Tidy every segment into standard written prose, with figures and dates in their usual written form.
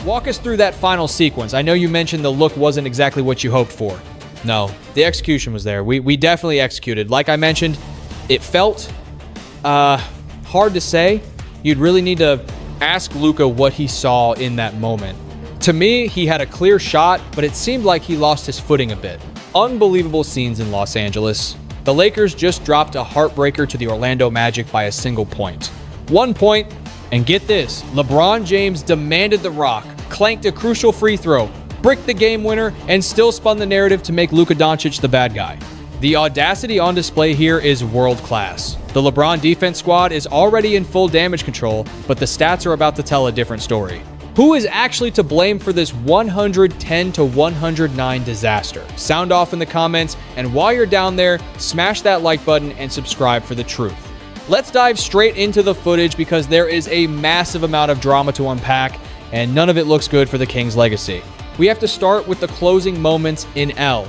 walk us through that final sequence. I know you mentioned the look wasn't exactly what you hoped for. No, the execution was there. We definitely executed. Like I mentioned, it felt hard to say. You'd really need to ask Luka what he saw in that moment. To me, he had a clear shot, but it seemed like he lost his footing a bit. Unbelievable scenes in Los Angeles. The Lakers just dropped a heartbreaker to the Orlando Magic by a single point. 1 point, and get this, LeBron James demanded the rock, clanked a crucial free throw, bricked the game winner, and still spun the narrative to make Luka Doncic the bad guy. The audacity on display here is world class. The LeBron defense squad is already in full damage control, but the stats are about to tell a different story. Who is actually to blame for this 110-109 disaster? Sound off in the comments, and while you're down there, smash that like button and subscribe for the truth. Let's dive straight into the footage because there is a massive amount of drama to unpack, and none of it looks good for the Kings' legacy. We have to start with the closing moments in L.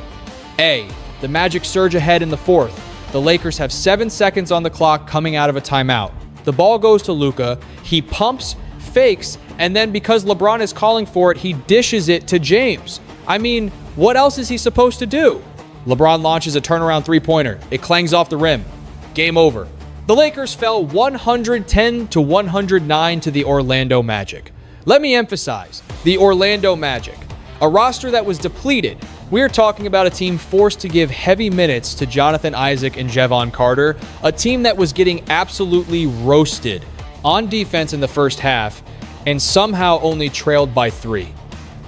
A. The Magic surge ahead in the fourth. The Lakers have 7 seconds on the clock coming out of a timeout. The ball goes to Luka. He pumps, fakes, and then because LeBron is calling for it, he dishes it to James. I mean, what else is he supposed to do? LeBron launches a turnaround three-pointer. It clangs off the rim. Game over. The Lakers fell 110-109 to the Orlando Magic. Let me emphasize, the Orlando Magic. A roster that was depleted. We're talking about a team forced to give heavy minutes to Jonathan Isaac and Jevon Carter, a team that was getting absolutely roasted on defense in the first half, and somehow only trailed by 3.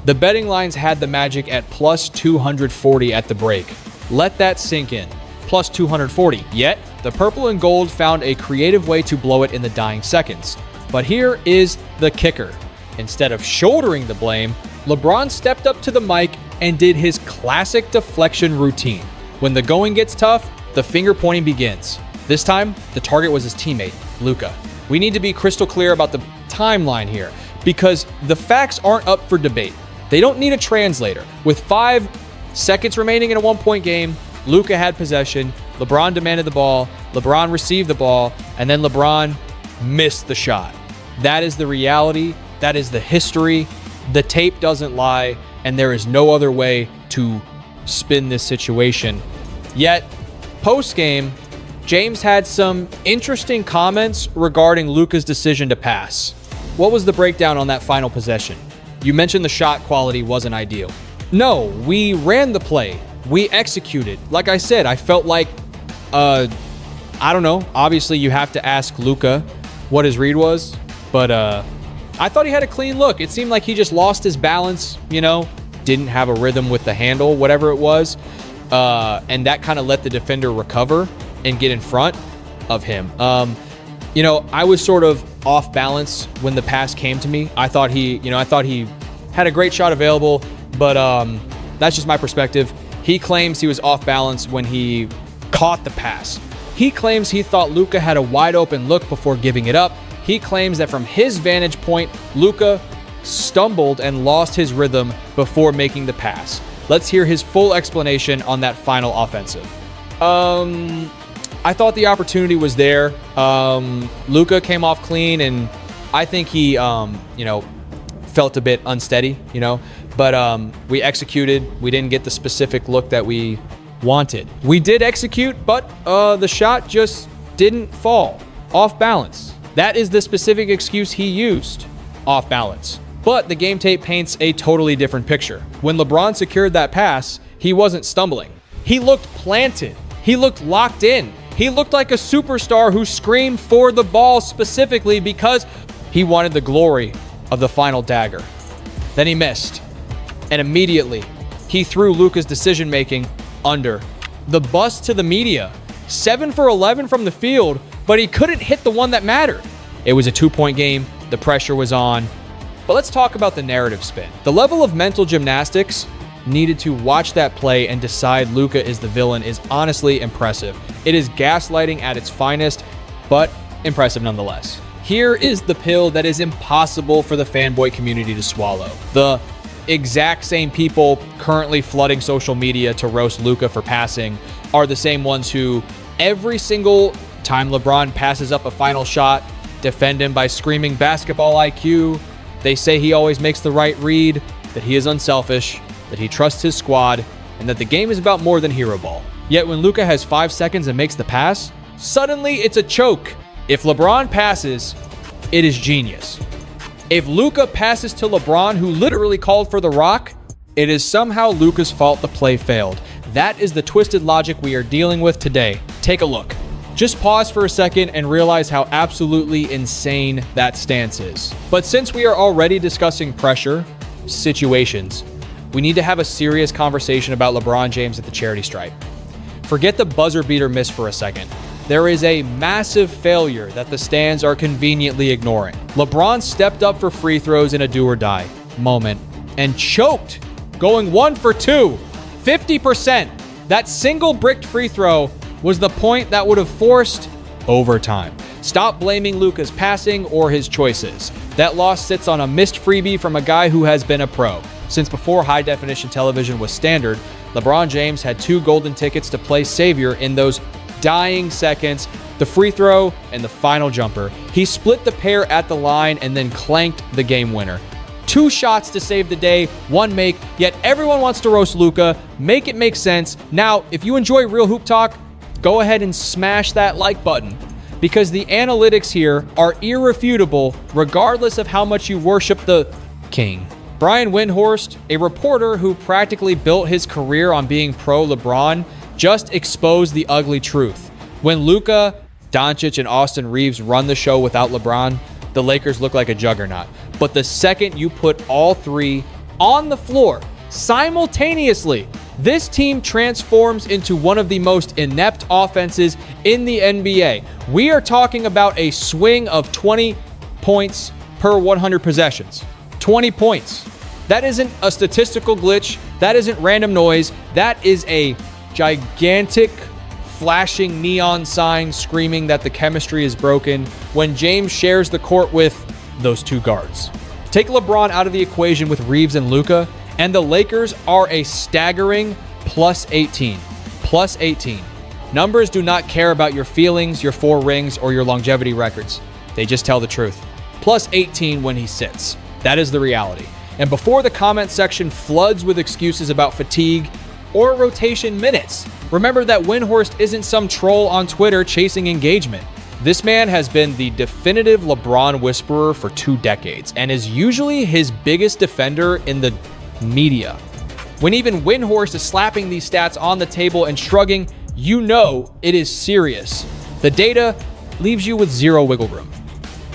The betting lines had the Magic at plus 240 at the break. Let that sink in. Plus 240. Yet, the purple and gold found a creative way to blow it in the dying seconds. But here is the kicker. Instead of shouldering the blame, LeBron stepped up to the mic and did his classic deflection routine. When the going gets tough, the finger pointing begins. This time, the target was his teammate, Luka. We need to be crystal clear about the timeline here because the facts aren't up for debate. They don't need a translator. With 5 seconds remaining in a 1-point game, Luka had possession, LeBron demanded the ball, LeBron received the ball, and then LeBron missed the shot. That is the reality. That is the history. The tape doesn't lie, and there is no other way to spin this situation. Yet, post-game, James had some interesting comments regarding Luka's decision to pass. What was the breakdown on that final possession? You mentioned the shot quality wasn't ideal. No, we ran the play. We executed. Like I said, I felt like, I don't know. Obviously, you have to ask Luka what his read was, but I thought he had a clean look. It seemed like he just lost his balance, didn't have a rhythm with the handle, whatever it was, and that kind of let the defender recover and get in front of him. I was sort of off balance when the pass came to me. I thought he had a great shot available, but that's just my perspective. He claims he was off balance when he caught the pass. He claims he thought Luka had a wide open look before giving it up. He claims that from his vantage point, Luka stumbled and lost his rhythm before making the pass. Let's hear his full explanation on that final offensive. I thought the opportunity was there. Luka came off clean, and I think he, felt a bit unsteady, But we executed. We didn't get the specific look that we wanted. We did execute, but the shot just didn't fall. Off balance. That is the specific excuse he used. Off balance. But the game tape paints a totally different picture. When LeBron secured that pass, he wasn't stumbling. He looked planted. He looked locked in. He looked like a superstar who screamed for the ball specifically because he wanted the glory of the final dagger. Then he missed. And immediately, he threw Luka's decision-making under. The bust to the media. 7 for 11 from the field, but he couldn't hit the one that mattered. It was a 2-point game. The pressure was on. But let's talk about the narrative spin. The level of mental gymnastics needed to watch that play and decide Luka is the villain is honestly impressive. It is gaslighting at its finest, but impressive nonetheless. Here is the pill that is impossible for the fanboy community to swallow. The exact same people currently flooding social media to roast Luka for passing are the same ones who, every single time LeBron passes up a final shot, defend him by screaming basketball IQ, They say he always makes the right read, that he is unselfish, that he trusts his squad, and that the game is about more than hero ball. Yet when Luka has 5 seconds and makes the pass, suddenly it's a choke. If LeBron passes, it is genius. If Luka passes to LeBron, who literally called for the rock, it is somehow Luka's fault the play failed. That is the twisted logic we are dealing with today. Take a look. Just pause for a second and realize how absolutely insane that stance is. But since we are already discussing pressure situations, we need to have a serious conversation about LeBron James at the charity stripe. Forget the buzzer beater miss for a second. There is a massive failure that the stands are conveniently ignoring. LeBron stepped up for free throws in a do or die moment and choked, going 1 for 2, 50%. That single bricked free throw was the point that would have forced overtime. Stop blaming Luka's passing or his choices. That loss sits on a missed freebie from a guy who has been a pro. Since before high-definition television was standard, LeBron James had 2 golden tickets to play savior in those dying seconds, the free throw and the final jumper. He split the pair at the line and then clanked the game winner. 2 shots to save the day, 1 make, yet everyone wants to roast Luka. Make it make sense. Now, if you enjoy Real Hoop Talk, go ahead and smash that like button, because the analytics here are irrefutable regardless of how much you worship the king. Brian Windhorst, a reporter who practically built his career on being pro LeBron, just exposed the ugly truth. When Luka, Doncic, and Austin Reeves run the show without LeBron, the Lakers look like a juggernaut. But the second you put all 3 on the floor simultaneously, this team transforms into one of the most inept offenses in the NBA. We are talking about a swing of 20 points per 100 possessions. 20 points. That isn't a statistical glitch. That isn't random noise. That is a gigantic flashing neon sign screaming that the chemistry is broken when James shares the court with those 2 guards. Take LeBron out of the equation with Reeves and Luka, and the Lakers are a staggering plus 18. Plus 18. Numbers do not care about your feelings, your 4 rings, or your longevity records. They just tell the truth. Plus 18 when he sits. That is the reality. And before the comment section floods with excuses about fatigue or rotation minutes, remember that Windhorst isn't some troll on Twitter chasing engagement. This man has been the definitive LeBron whisperer for 2 decades and is usually his biggest defender in the media. When even Windhorst is slapping these stats on the table and shrugging, you know it is serious. The data leaves you with 0 wiggle room.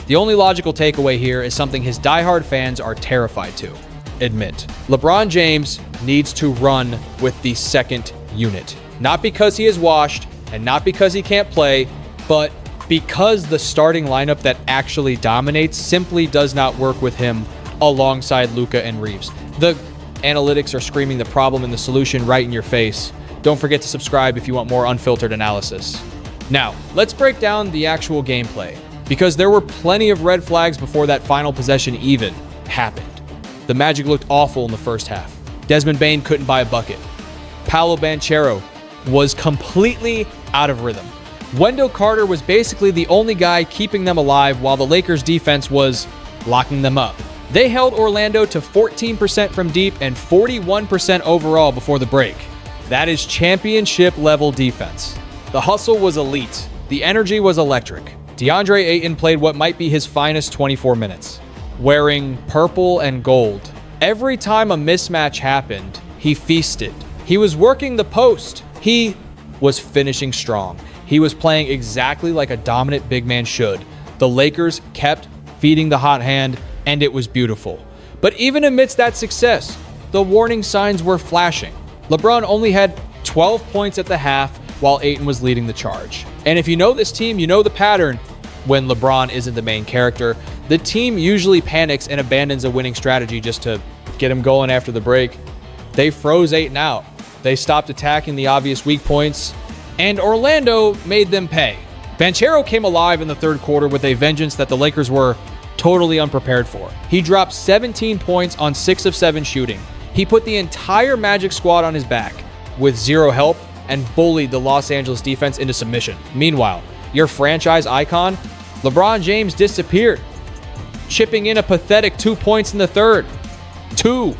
The only logical takeaway here is something his diehard fans are terrified to admit. LeBron James needs to run with the second unit. Not because he is washed and not because he can't play, but because the starting lineup that actually dominates simply does not work with him alongside Luka and Reeves. The analytics are screaming the problem and the solution right in your face. Don't forget to subscribe if you want more unfiltered analysis. Now, let's break down the actual gameplay, because there were plenty of red flags before that final possession even happened. The Magic looked awful in the first half. Desmond Bane couldn't buy a bucket. Paolo Banchero was completely out of rhythm. Wendell Carter was basically the only guy keeping them alive while the Lakers defense was locking them up. They held Orlando to 14% from deep and 41% overall before the break. That is championship level defense. The hustle was elite. The energy was electric. DeAndre Ayton played what might be his finest 24 minutes, wearing purple and gold. Every time a mismatch happened, he feasted. He was working the post. He was finishing strong. He was playing exactly like a dominant big man should. The Lakers kept feeding the hot hand, and it was beautiful. But even amidst that success, the warning signs were flashing. LeBron only had 12 points at the half, while Ayton was leading the charge. And if you know this team, you know the pattern. When LeBron isn't the main character, the team usually panics and abandons a winning strategy just to get him going after the break. They froze Ayton out. They stopped attacking the obvious weak points, and Orlando made them pay. Banchero came alive in the third quarter with a vengeance that the Lakers were totally unprepared for. He dropped 17 points on 6 of 7 shooting. He put the entire Magic squad on his back with 0 help and bullied the Los Angeles defense into submission. Meanwhile, your franchise icon, LeBron James, disappeared. chipping in a pathetic 2 points in the third. 2.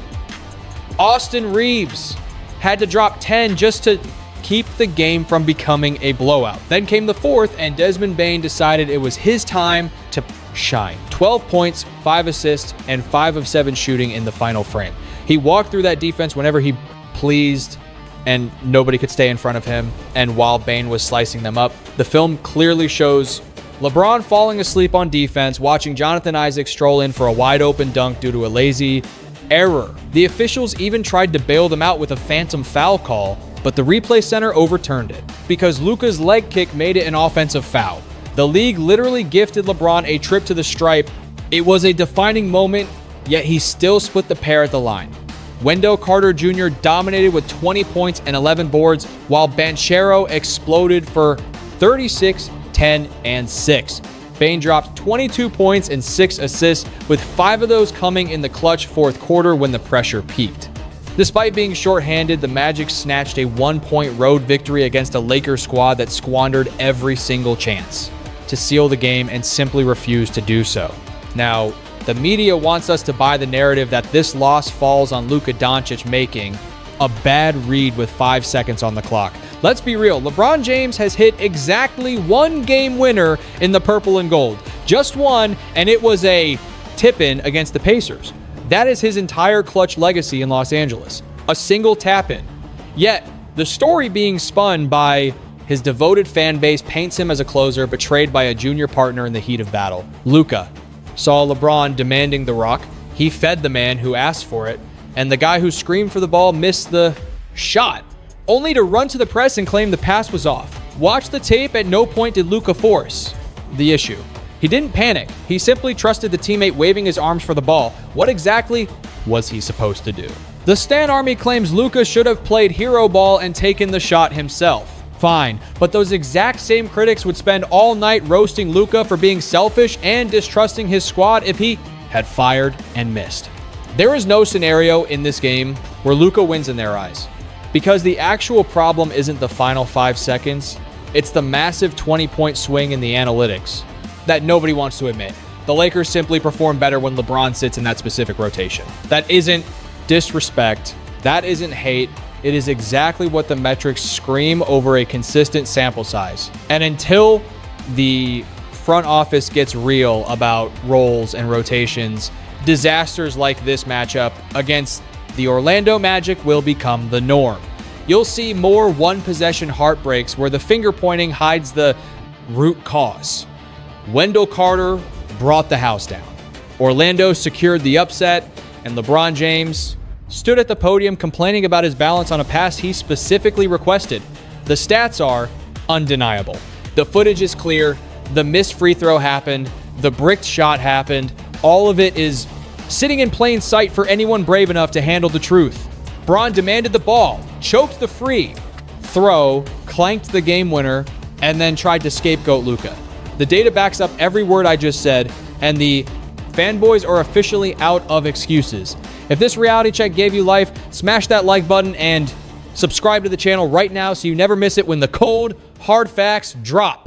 Austin Reeves had to drop 10 just to keep the game from becoming a blowout. Then came the fourth, and Desmond Bane decided it was his time to shine. 12 points, 5 assists, and 5 of 7 shooting in the final frame. He walked through that defense whenever he pleased, and nobody could stay in front of him. And while Bane was slicing them up, the film clearly shows LeBron falling asleep on defense, watching Jonathan Isaac stroll in for a wide open dunk due to a lazy error. The officials even tried to bail them out with a phantom foul call, but the replay center overturned it because Luka's leg kick made it an offensive foul. The league literally gifted LeBron a trip to the stripe. It was a defining moment, yet he still split the pair at the line. Wendell Carter Jr. dominated with 20 points and 11 boards, while Banchero exploded for 36, 10, and 6. Bane dropped 22 points and 6 assists, with 5 of those coming in the clutch fourth quarter when the pressure peaked. Despite being shorthanded, the Magic snatched a 1-point road victory against a Lakers squad that squandered every single chance to seal the game and simply refused to do so. Now, the media wants us to buy the narrative that this loss falls on Luka Doncic making a bad read with 5 seconds on the clock. Let's be real, LeBron James has hit exactly one game winner in the purple and gold. Just one, and it was a tip-in against the Pacers. That is his entire clutch legacy in Los Angeles. A single tap-in. Yet, the story being spun by his devoted fan base paints him as a closer betrayed by a junior partner in the heat of battle. Luka saw LeBron demanding the rock. He fed the man who asked for it, and the guy who screamed for the ball missed the shot, only to run to the press and claim the pass was off. Watch the tape. At no point did Luka force the issue. He didn't panic. He simply trusted the teammate waving his arms for the ball. What exactly was he supposed to do? The Stan Army claims Luka should have played hero ball and taken the shot himself. Fine, but those exact same critics would spend all night roasting Luka for being selfish and distrusting his squad if he had fired and missed. There is no scenario in this game where Luka wins in their eyes, because the actual problem isn't the final 5 seconds, it's the massive 20-point swing in the analytics that nobody wants to admit. The Lakers simply perform better when LeBron sits in that specific rotation. That isn't disrespect, that isn't hate. It is exactly what the metrics scream over a consistent sample size. And until the front office gets real about roles and rotations, disasters like this matchup against the Orlando Magic will become the norm. You'll see more one-possession heartbreaks where the finger pointing hides the root cause. Wendell Carter brought the house down. Orlando secured the upset, and LeBron James stood at the podium complaining about his balance on a pass he specifically requested. The stats are undeniable. The footage is clear. The missed free throw happened. The bricked shot happened. All of it is sitting in plain sight for anyone brave enough to handle the truth. Bron demanded the ball, choked the free throw, clanked the game winner, and then tried to scapegoat Luka. The data backs up every word I just said, and the fanboys are officially out of excuses. If this reality check gave you life, smash that like button and subscribe to the channel right now so you never miss it when the cold, hard facts drop.